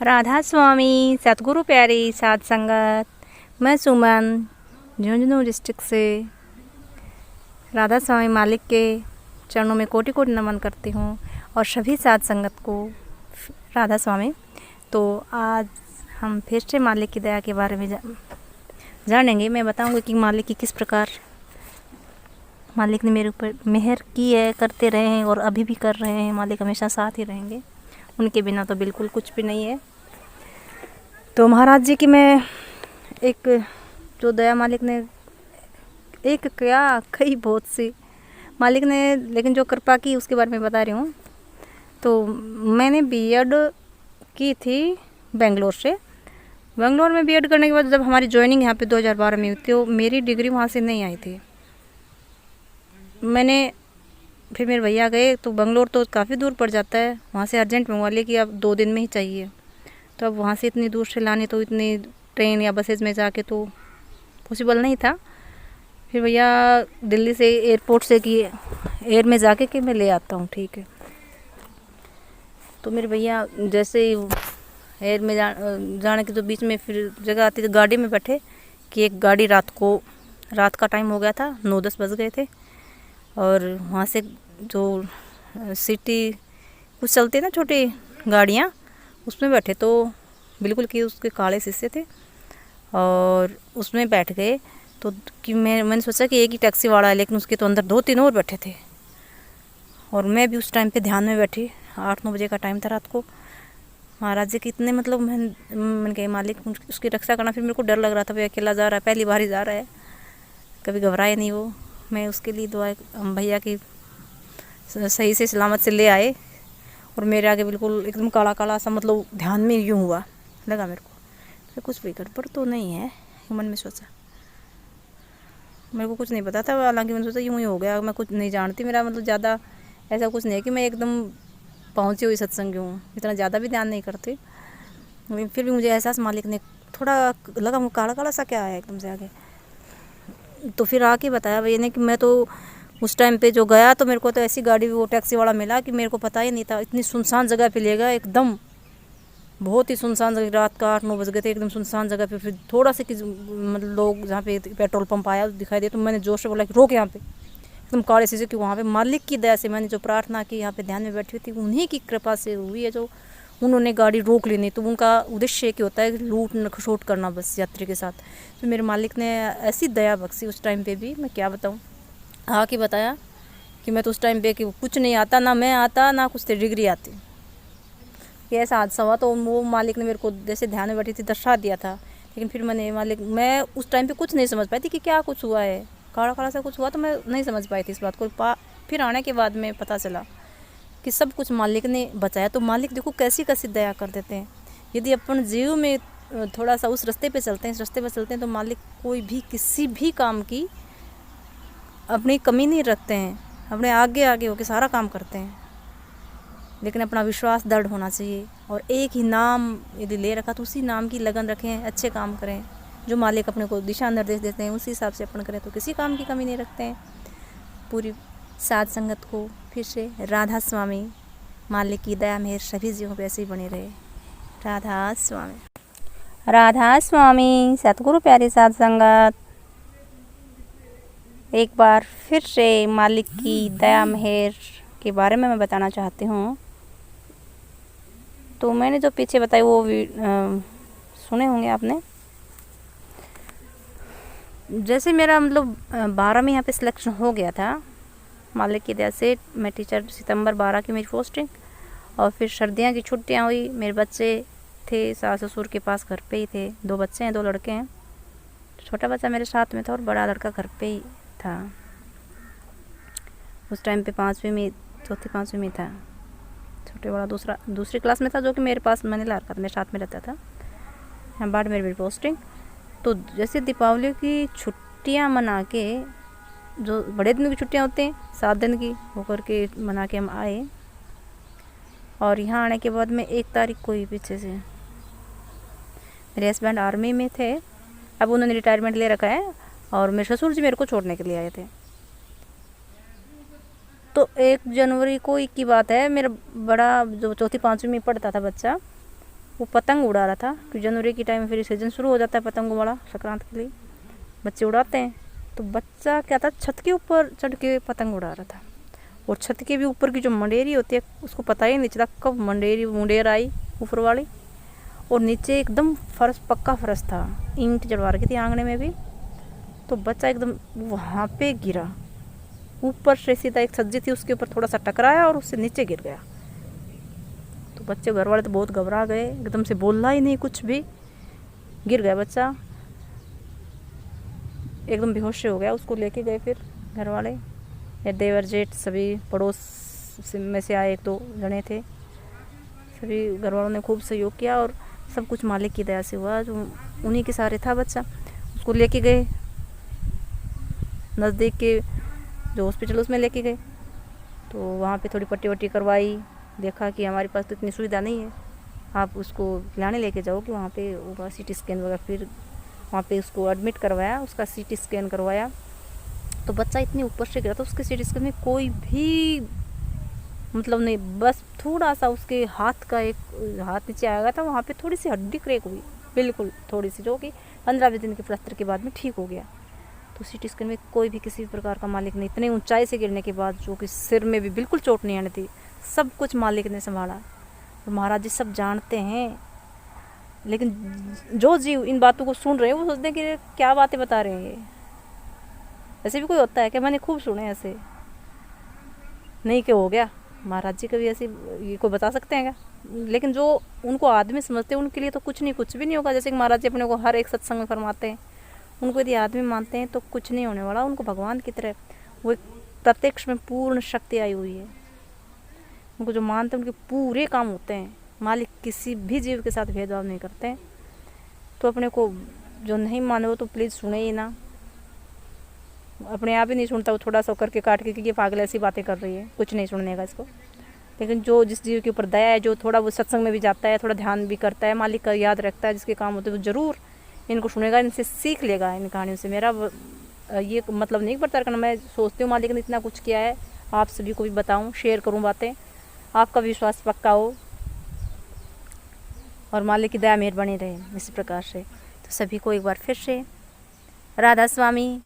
राधा स्वामी सतगुरु प्यारी साध संगत। मैं सुमन झुंझुनू डिस्ट्रिक्ट से राधा स्वामी मालिक के चरणों में कोटि कोटि नमन करती हूँ और सभी साध संगत को राधा स्वामी। तो आज हम फिर से मालिक की दया के बारे में जानेंगे। मैं बताऊंगी कि मालिक की किस प्रकार मालिक ने मेरे ऊपर मेहर की है, करते रहे हैं और अभी भी कर रहे हैं। मालिक हमेशा साथ ही रहेंगे, उनके बिना तो बिल्कुल कुछ भी नहीं है। तो महाराज जी की मैं एक जो दया मालिक ने एक क्या कई बहुत सी मालिक ने लेकिन जो कृपा की उसके बारे में बता रही हूँ। तो मैंने बीएड की थी बेंगलोर से। बेंगलोर में बीएड करने के बाद जब हमारी ज्वाइनिंग यहाँ पे 2012 में हुई तो मेरी डिग्री वहाँ से नहीं आई थी। फिर मेरे भैया गए तो बेंगलोर तो काफ़ी दूर पड़ जाता है, वहाँ से अर्जेंट मंगवा लिए कि अब 2 दिन में ही चाहिए। तो अब वहाँ से इतनी दूर से लाने तो इतनी ट्रेन या बसेज में जाके तो पॉसिबल नहीं था। फिर भैया दिल्ली से एयरपोर्ट से कि एयर में जाके कि मैं ले आता हूँ, ठीक है। तो मेरे भैया जैसे ही एयर में जाने के तो बीच में फिर जगह आती थी, गाड़ी में बैठे कि एक गाड़ी रात का टाइम हो गया था, 9-10 बज गए थे। और वहाँ से जो सिटी कुछ चलती है ना छोटी गाड़ियाँ, उसमें बैठे तो बिल्कुल कि उसके काले शीशे थे और उसमें बैठ गए। तो कि मैंने सोचा कि एक ही टैक्सी वाला है, लेकिन उसके तो अंदर 2-3 और बैठे थे। और मैं भी उस टाइम पे ध्यान में बैठी, 8-9 बजे का टाइम था रात को। महाराज जी की इतने मतलब मैंने कहा मालिक उसकी रक्षा करना। फिर मेरे को डर लग रहा था, भाई अकेला जा रहा है, पहली बार ही जा रहा है, कभी घबराए नहीं वो। मैं उसके लिए दुआ भैया की सही से सलामत से ले आए। और मेरे आगे बिल्कुल एकदम काला काला सा मतलब ध्यान में यूँ हुआ लगा मेरे को, फिर कुछ भी गड़बड़ तो नहीं है मन में सोचा। मेरे को कुछ नहीं पता था, हालांकि मैंने सोचा यूँ ही हो गया, मैं कुछ नहीं जानती। मेरा मतलब ज़्यादा ऐसा कुछ नहीं है कि मैं एकदम पहुँची हुई सत्संग हूँ, इतना ज़्यादा भी ध्यान नहीं करती। लेकिन फिर भी मुझे एहसास मालिक ने थोड़ा लगा, वो काला काला सा क्या है एकदम से आगे। तो फिर आके बताया भैया ने कि मैं तो उस टाइम पे जो गया तो मेरे को तो ऐसी गाड़ी वो टैक्सी वाला मिला कि मेरे को पता ही नहीं था, इतनी सुनसान जगह पे ले गया, एकदम बहुत ही सुनसान जगह। रात का 8-9 बज गए थे, एकदम सुनसान जगह पे। फिर थोड़ा सा मतलब लोग जहाँ पे पेट्रोल पंप आया दिखाई दे, तो मैंने जोर से बोला कि रोक यहाँ पे, एकदम काले शीशे की। वहाँ पे मालिक की दया से मैंने जो प्रार्थना की, यहाँ पे ध्यान में बैठी हुई थी, उन्हीं की कृपा से हुई है जो उन्होंने गाड़ी रोक ली। नहीं तो उनका उद्देश्य क्या होता है, लूट खसोट करना बस यात्री के साथ। तो मेरे मालिक ने ऐसी दया बख्शी उस टाइम पे भी, मैं क्या बताऊँ। आके बताया कि मैं तो उस टाइम पे कि कुछ नहीं आता, ना मैं आता ना कुछ डिग्री आती। ये ऐसा हादसा हुआ तो वो मालिक ने मेरे को जैसे ध्यान में बैठी थी दर्शा दिया था। लेकिन फिर मैं उस टाइम पे कुछ नहीं समझ पाई थी कि क्या कुछ हुआ है, काला काला सा कुछ हुआ, तो मैं नहीं समझ पाई थी इस बात को। फिर आने के बाद में पता चला कि सब कुछ मालिक ने बचाया। तो मालिक देखो कैसी कैसी दया कर देते हैं। यदि अपन जीव में थोड़ा सा उस रास्ते पे चलते हैं, इस रास्ते पे चलते हैं, तो मालिक कोई भी किसी भी काम की अपनी कमी नहीं रखते हैं, अपने आगे आगे होकर सारा काम करते हैं। लेकिन अपना विश्वास दृढ़ होना चाहिए और एक ही नाम यदि ले रखा तो उसी नाम की लगन रखें, अच्छे काम करें। जो मालिक अपने को दिशा निर्देश देते हैं उसी हिसाब से अपन करें तो किसी काम की कमी नहीं रखते हैं। पूरी साध संगत को फिर से राधा स्वामी मालिक की दया मेहर सभी जीवों पे ऐसे ही बने रहे। राधा स्वामी। राधा स्वामी सतगुरु प्यारी साध संगत। एक बार फिर से मालिक की दया मेहर के बारे में मैं बताना चाहती हूँ। तो मैंने जो पीछे बताई वो सुने होंगे आपने। जैसे मेरा मतलब 12 में यहाँ पे सिलेक्शन हो गया था मालिक की दया से। मैं टीचर सितंबर 12 की मेरी पोस्टिंग, और फिर सर्दियाँ की छुट्टियाँ हुई। मेरे बच्चे थे सास ससुर के पास, घर पे ही थे। 2 बच्चे हैं, 2 लड़के हैं। छोटा बच्चा मेरे साथ में था और बड़ा लड़का घर पे ही था। उस टाइम पे 5वीं में, 4th-5वीं में था। छोटे वाला दूसरी क्लास में था, जो कि मेरे पास मैंने रखा था, मेरे साथ में रहता था। यहाँ बाद मेरी पोस्टिंग। तो जैसे दीपावली की छुट्टियाँ मना के, जो बड़े दिन की छुट्टियाँ होती हैं 7 दिन की, वो करके मना के हम आए। और यहाँ आने के बाद में 1 तारीख को ही पीछे से मेरे हस्बैंड आर्मी में थे, अब उन्होंने रिटायरमेंट ले रखा है, और मेरे ससुर जी मेरे को छोड़ने के लिए आए थे। तो 1 जनवरी को की बात है, मेरा बड़ा जो 4th-5वीं में पढ़ता था बच्चा, वो पतंग उड़ा रहा था, क्योंकि जनवरी की टाइम में फिर सीजन शुरू हो जाता है पतंगों वाला, संक्रांत के लिए बच्चे उड़ाते हैं। तो बच्चा क्या था, छत के ऊपर चढ़ के पतंग उड़ा रहा था, और छत के भी ऊपर की जो मंडेरी होती है उसको पता ही नहीं चला कब मुंडेर आई ऊपर वाली, और नीचे एकदम फर्श, पक्का फर्श था, ईंट जलवा रखी थी आंगने में भी। तो बच्चा एकदम वहाँ पे गिरा, ऊपर से सीधा एक सज्जी थी उसके ऊपर थोड़ा सा टकराया और उससे नीचे गिर गया। तो बच्चे घर वाले तो बहुत घबरा गए, एकदम से बोला ही नहीं कुछ भी, गिर गया बच्चा, एकदम बेहोश हो गया। उसको लेके गए फिर घर वाले, देवर जेठ सभी पड़ोस में से आए, 1-2 जने थे, सभी घर वालों ने खूब सहयोग किया और सब कुछ मालिक की दया से हुआ, जो उन्हीं के सहारे था बच्चा। उसको लेके गए नज़दीक के जो हॉस्पिटल उसमें लेके गए, तो वहाँ पे थोड़ी पट्टी वट्टी करवाई, देखा कि हमारे पास तो इतनी सुविधा नहीं है, आप उसको लाने लेके जाओ कि वहाँ पे होगा CT स्कैन वगैरह। फिर वहाँ पे उसको एडमिट करवाया, उसका CT स्कैन करवाया। तो बच्चा इतनी ऊपर से गिरा था, उसके CT स्कैन में कोई भी मतलब नहीं, बस थोड़ा सा उसके हाथ का एक हाथ नीचे आ गया था, वहाँ पे थोड़ी सी हड्डी क्रैक हुई, बिल्कुल थोड़ी सी, जो कि 15-20 दिन के प्लास्टर के बाद में ठीक हो गया। तो CT स्कैन में कोई भी किसी प्रकार का मालिक नहीं, इतने ऊंचाई से गिरने के बाद, जो कि सिर में भी बिल्कुल चोट नहीं आनी थी, सब कुछ मालिक ने संभाला। और महाराज जी सब जानते हैं, लेकिन जो जीव इन बातों को सुन रहे हैं वो सोचते हैं कि क्या बातें बता रहे हैं ये। ऐसे भी कोई होता है कि मैंने खूब सुने ऐसे, नहीं कि हो गया महाराज जी कभी ऐसे ये कोई बता सकते हैं क्या। लेकिन जो उनको आदमी समझते हैं उनके लिए तो कुछ नहीं, कुछ भी नहीं होगा। जैसे कि महाराज जी अपने को हर एक सत्संग में फरमाते हैं, उनको यदि आदमी मानते हैं तो कुछ नहीं होने वाला, उनको भगवान की तरह वो एक प्रत्यक्ष में पूर्ण शक्ति आई हुई है। उनको जो मानते हैं उनके पूरे काम होते हैं। मालिक किसी भी जीव के साथ भेदभाव नहीं करते हैं। तो अपने को जो नहीं माने हो तो प्लीज़ सुने ही ना, अपने आप ही नहीं सुनता, वो थोड़ा सा करके काट के कि ये पागल ऐसी बातें कर रही है, कुछ नहीं सुनने का इसको। लेकिन जो जिस जीव के ऊपर दया है, जो थोड़ा वो सत्संग में भी जाता है, थोड़ा ध्यान भी करता है, मालिक का याद रखता है, जिसके काम होते हैं, वो ज़रूर इनको सुनेगा, इनसे सीख लेगा, इन कहानियों से। मेरा ये मतलब नहीं प्रचार करना, मैं सोचती हूँ मालिक ने इतना कुछ किया है, आप सभी को भी बताऊँ, शेयर करूँ बातें, आपका विश्वास पक्का हो और मालिक की दया मेहर बनी रहे इसी प्रकार से। तो सभी को एक बार फिर से राधा स्वामी।